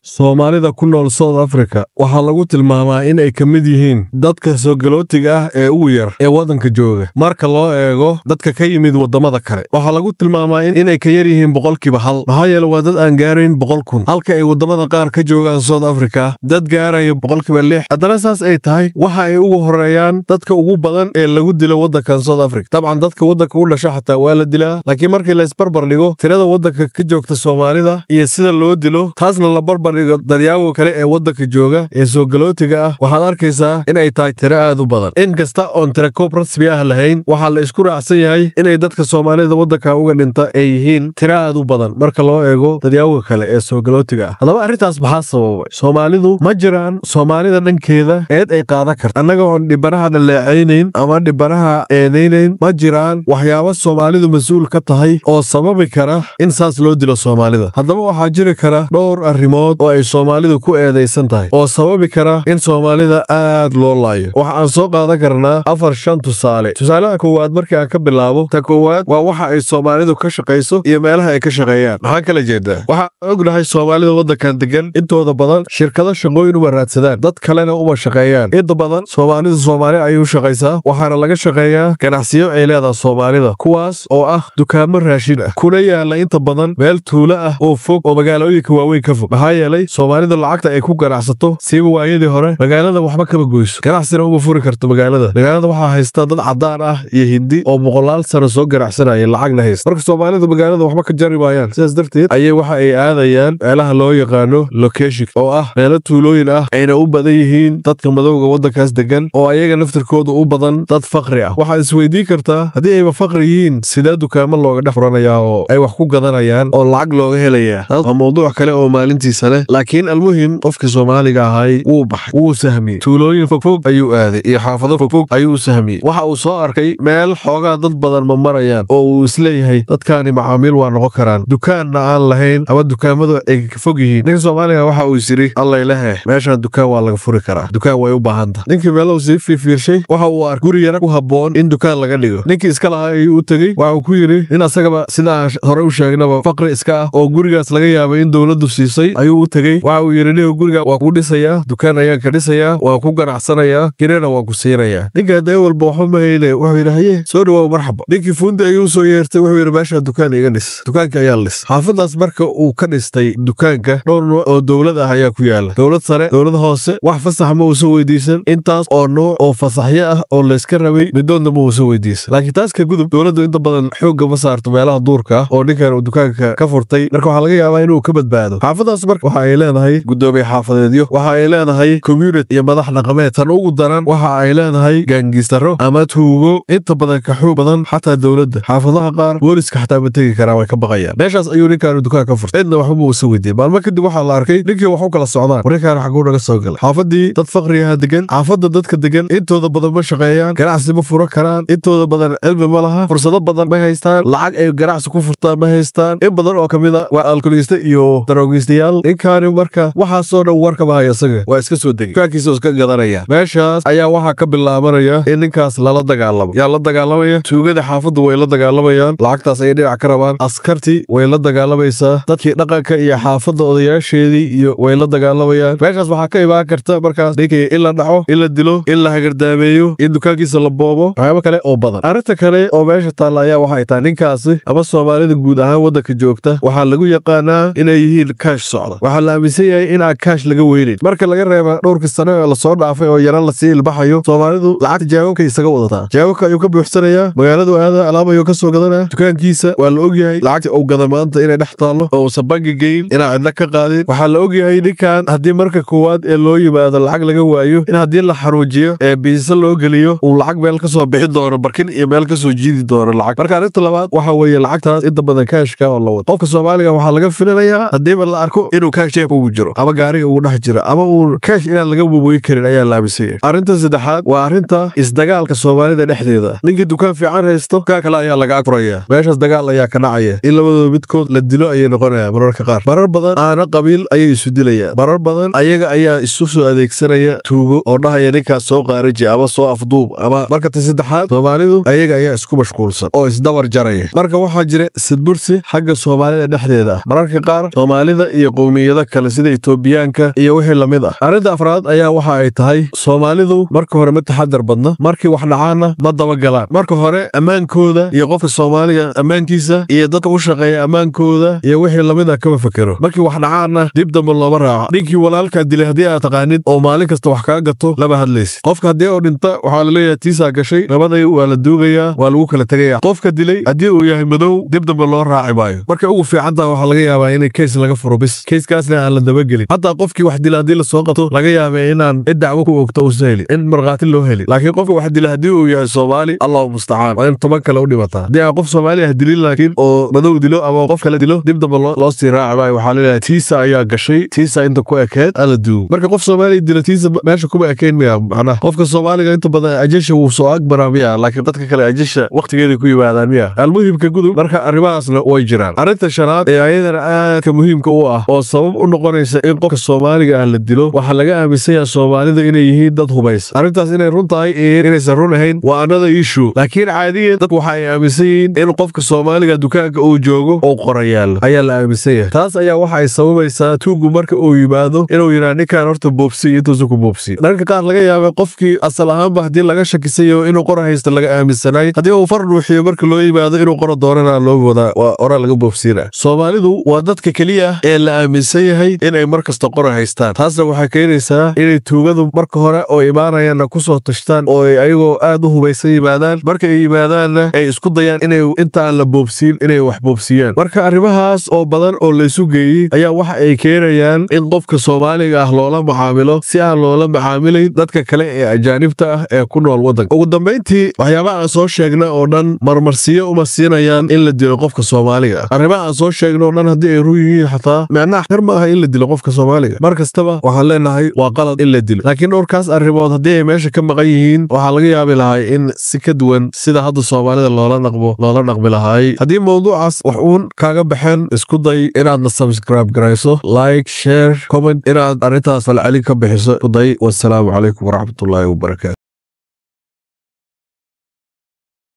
Soomaalida ku nool South Africa waxaa lagu tilmaamaa in ay ka mid yihiin dadka soo galootiga ah ee ugu yar ee waddanka jooga marka loo eego dadka ka yimid waddamada kale. Waxaa lagu tilmaamaa in ay ka yar yihiin boqolkiiba hal, maxaa yeelay waa dad aan gaarayn 100,000 halka ay waddamada qaar ka joogaan South Africa dad gaaraya boqolkiiba 6. Haddana saas ay tahay waxa ay ugu horeeyaan dadka ugu badan ee lagu dilo waddankan South Africa. Dabcan dadka waddanka u dhasha xataa waa la dilaa, laakiin markii la isbarbar dhigo tirada waddanka ka joogta Soomaalida iyo sida loo dilo taasna la barbar daryaawo kale ee waddanka jooga ee soo galootiga ah waxaad arkaysaa in ay tahay tiro aad u badan. In kasta oon tirakoob rasmi ah lahayn, waxaa la isku raacsan yahay inay dadka Soomaalida waddanka uga dhinta ay yihiin tiro aad u badan marka loo eego daryaawo kale ee soo galootiga ah. Haddaba arrintaas maxaa sababay? Soomaalidu ma jiraan Soomaalida dhankeeda eed ay qaadan karto annaga oon dhibanaha dhaleecaynayn ama dhibanaha eedaynayn. Ma jiraan waxyaabo Soomaalidu mas-uul ka tahay oo sababi kara in saas loo dilo Soomaalida. Haddaba waxaa jiri kara dhowr arrimood oo ay Soomaalidu ku eedaysan tahay oo sababi kara in Soomaalida aad loo laayo. Waxa aan soo qaadan karnaa 4-5 tusaale. Tusaalaha koowaad markii aan ka bilaabo, ta koowaad waa waxa ay Soomaalidu ka shaqayso iyo meelaha ay ka shaqeeyaan. Maxaa kala jeedaa? Waxa ognahay Soomaalida waddankan degan intooda badan shirkado shaqooyin uma raadsadaan, dad kalena uma shaqeeyaan. Inta badan Soomaalidu Soomaali ayay u shaqaysaa, waxaana laga shaqeeyaa ganacsiyo ay leedahay Soomaalida, kuwaas oo ah dukaamo raashin ah kuna yaala inta badan meel tuulo ah oo fog oo magaalooyinka waaweyn ka fog. Maxaa yeelay Soomaalida lacagta ay ku ganacsato siiba waayadii hore magaalada waxba kama goyso, ganacsina uma furi karto magaalada. Magaalada waxaa haysta dad cadaan ah iyo Hindi oo boqolaal sano soo ganacsanaya lacagna haysta. Marka Soomaalida magaalada waxba ka jari maayaan, sidaas darteed ayay waxa ay aadayaan meelaha loo yaqaano location oo ah meelo tuulooyin ah ayna u badan yihiin dadka madowga waddankaas degan oo ayaga naftirkooda u badan dad faqri ah. Waxaad isweydiin kartaa haddii ayba faqri yihiin sidee dukaamo looga dhex furanayaa oo ay wax ku gadanayaan oo lacag looga helayaa? Waa mowduuc kale oo maalintiisa leh, laakiin almuhim qofkii Soomaaliga ahay wuu baxay, wuu sahmiyey, tuulooyin fogfog ayuu aaday iyo xaafado fogfog ayuu u sahmiyey. Waxa uu soo arkay meel xoogaa dad badan ma marayaan oo uu isleeyahay dadkaani macaamiil waa noqon karaan, dukaanna aan lahayn ama dukaamadu ay ka fog yihiin. Ninka Soomaaliga waxa uu isiri allaylehe meeshaan dukaan waa laga furi karaa, dukaan way u baahanta. Ninkii meelahu sii fiirfiirshay waxa uu arkay guri yar ku habboon in dukaan laga dhigo. Ninkii iska lahaa ayuu u tegey, waxa uu ku yidhi in asagaba sida aan hore u sheegnaba faqri iska ah oo gurigaas laga yaabay in dowladdu siisay ayuu u tegey. Waxa uu yidhi ninkii guriga waa ku dhisayaa, dukaan ayaan ka dhisayaa, waa ku ganacsanayaa, kirena waa ku siinayaa. Ninka dee walba waxba ma hayne wuxuu yidhi haye soo dhawow marxaba. Ninkii fuundi ayuu soo yeertay, wuxuu yidhi meeshaan dukaan iga dhis. Dukaanka ayaa la dhis. Xaafadaas marka uu ka dhistay dukaanka dhowr nooc oo dowlad ah ayaa ku yaala, dowlad sare, dowlad hoose. Wax fasax ma uusan weydiisan, intaas oo nooc oo fasaxyo ah oo la iska rabay midoodna ma uusan weydiisan. Laakiin taas ka gudub, dowladdu inta badan xoogga ma saarto meelaha duurka ah oo ninkan uu dukaanka ka furtay, marka waxaa laga yaabaa inuu ka badbaado. Xaafadaas marka waxa ay leedahay gudoomiye xaafadeedyo, waxa ay leedahay community iyo madax dhaqameed. Tan ugu daran waxa ay leedahay gaangistaro ama tuugo inta badan ka xoog badan xataa dowladda. Xaafadaha qaar booliska xataa ma tegi karaan, way ka baqayaan. Meeshaas ayuu ninkan dukaan ka furtay, cidna waxba ma uusan weydiin. Maalmo kadib waxaa la arkay ninkii wax u kala socdaan, warkaan xaguu naga soo galay. Xaafadii dad faqri ah degan, xaafadda dadka degan intooda badan ma shaqeeyaan, ganacsi ma furo karaan, intooda badan cilmi ma laha, fursado badan ma haystaan, lacag ay ganacsi ku furtaan ma haystaan. In badan oo kamid ah waa alkoolista iyo daroogistayaal. Ninkaani marka waxaasoo dhan warkaba haya isaga waa iska soo degay, dukaankiisa iska gadanaya. Meeshaas ayaa waxaa ka bilaabanaya in ninkaas lala dagaalamo. Yaa la dagaalamaya, tuugada xaafaddu way la dagaalamayaan, lacagtaas ayay dhinac ka rabaan. Askartii way la dagaalamaysaa, dadkii dhaqanka iyo xaafadda odayaasheedii iyo way la dagaalamayaan. Meeshaas waxaa ka imaan karta markaas ninkii in la dhaco, in la dilo, in la hagardaameeyo, in dukaankiisa la boobo, waxyaabo kale oo badan. Arrinta kale oo meesha taalla ayaa waxay tahay ninkaasi ama Soomaalida guud ahaan waddanka joogta waxaa lagu yaqaanaa inay yihiin kaash socda. Waxaa la aaminsan yahay in aan kaash laga weynayn. Marka laga reeba dhowrkii sano ee la soo dhaafay oo yaran la sii ilbaxayo, Soomaalidu lacagta jawaabka isaga wadataa. Jawaabka ayuu ka buuxsanayaa, magaaladu aada alaab ayuu ka soo gadanaa, dukaankiisa waa la ogyahay lacagta uu gada maanta inay dhex taallo oo uusan bangi geyn, inaan cidna ka qaadin. Waxaa la ogyahay ninkan haddii marka koowaad ee loo yimaado lacag laga waayo, in haddii la xaruujiyo ee biisa loo geliyo uu lacag meel ka soo bixin doono, barkin iyo meel ka soo jiidi doono lacag. Marka arrinta labaad waxa weeye lacagtaas inta badan kaashka oo la wado. Qofka Soomaaliga waxaa laga filanayaa haddiiba la arko inuu kaash jeebka ugu jiro ama gaariga ugu dhex jiro ama uu kaash inaan laga wawoyi karin ayaa la aaminsan yahay. Arrinta saddexaad waa arrinta isdagaalka Soomaalida dhexdeeda. Ninkii dukaan fiican haysto, dukaan kale ayaa laga furaya. Meeshaas dagaal ayaa ka dhacaya, in labadooda midkood la dilo ayay noqonayaan mararka qaar. Marar badan aana qabiil ayay isu dilayaan. Marar badan ayaga ayaa isu soo adeegsanaya tuugo oo dhahaya ninkaas soo qaaraji ama soo afduub ama. Marka ta saddexaad Soomaalidu ayaga ayaa isku mashquulsan oo isdawar jaraya. Marka waxaa jira sidbursi xagga Soomaalida dhexdeeda ah. Mararka qaar Soomaalida iyo qowmiyadaha qowmiyada kale sida Itoobiyaanka iyo wixii lamid ah. Arrinta afraad ayaa waxa ay tahay Soomaalidu marka hore ma taxadar badna, markii wax dhacaana ma daba galaan. Marka hore ammaankooda iyo qofka Soomaaliga ammaankiisa iyo dadka u shaqeeya ammaankooda iyo wixii lamid ah kama fakero. Markii wax dhacaana dib dambe looma raaco. Ninkii walaalka dilay haddii aad taqaanid oo maalin kasta wax kaga gato laba hadlaysid. Qofka haddii uu dhinta waxaa la leeyahay tiisa gashay, nabaday waa la duugayaa, waa lagu kala tagayaa. Qofka dilay haddii uu yahay madow dib dambe loo raaci maayo. Marka ugu fiican tahay waxaa laga yaabaa in case laga furo bis. Case-kaasna aan la dabagelin. Hatta qofkii wax dilay haddii la soo qabto laga yaabaa inaan cid dacwo ku ogto u sahli, in marqaati loo heli. Laakiin qofka wax dilay haddii uu yahay Soomaali, Allahu musta'aan, waa in toban kale u dhimataa. Haddii aan qof Soomaali ah dilin laakiin oo madow dilo ama qof kale dilo dib dambe loo sii raaci maayo. Waxaa la leeyahay tiisa ayaa gashay, tiisa inta ku ekeed ala duug. Marka qof Soomaali dilo tiisa meesha kuma ekeen miya macnaha qofka Soomaaliga inta badan ajasha wuu soo agbaraa miya, laakiin dadka kale ajasha waqtigeeda ku yimaadaan miya. Almuhimka gudub marka arrimahaasna way jiraan. Arrinta shanaad ee ayadana aadka muhiimka u ah oo sabab u noqonaysa in qofka Soomaaliga ah la dilo, waxaa laga aaminsan yahay Soomaalida inay yihiin dad hubaysan. Arrintaas inay run tahay iyo inaysan run ahayn waa another issue, laakiin caadiyan dadku waxa ay aaminsan yihiin in qofka Soomaaliga dukaanka uu joogo oo qorayaal ayaa la aaminsan yahay. Taas ayaa waxa ay sababaysaa tuugu marka uu yimaado inuu yiraahdo ninkan horta boobsi intuu ku boobsi. Marka qaar laga yaabo qofkii asal ahaanba haddii laga shakisayo inuu qora haysto laga aaminsanay, haddii uu far ruuxiyo marka loo yimaado inuu qora doonana loo wada waa ora laga boobsiina. Soomaalidu waa dadka kaliya ee la aaminsan yahay inay markasta qora haystaan. Taasna waxay keenaysaa inay tuugadu marka hore oo imaanayaan ku soo tashtaan oo ayagoo aad u hubaysan yimaadaan. Marka ay yimaadaanna ay isku dayaan inay inta aan la boobsiin inay wax boobsiyaan. Marka arrimahaas oo badan oo la isu geeyay ayaa waxa ay keenayaan in qofka Soomaaliga ah loola macaamilo si aan loola macaamilayn dadka kale ee ajaanibta ah ee ku nool waddanka. Ugu dambeyntii waxyaabaha aan soo sheegnay oo dhan marmarsiyo uma siinayaan in la dilo qofka Soomaaliga ah. Arrimaha aan soo sheegnay oo dhan haddii ay run yihiin xataa macnaha xir ma aha in la dilo qofka Soomaaliga. Mar kastaba waxaan leenahay waa qalad in la dilo. Laakiin dhowrkaas arrimood haddii ay meesha ka maqan yihiin waxaa laga yaabi lahaa in si ka duwan sida hadda Soomaalida loola dhaqmi lahaay. Haddii mawduucaas wax uun kaaga baxeen isku day inaad na subscribe garayso, like, share, comment inaad arrintaas falcelin ka bixiso. Wassalaamu calaykum waraxmatullaahi wabarakaatu.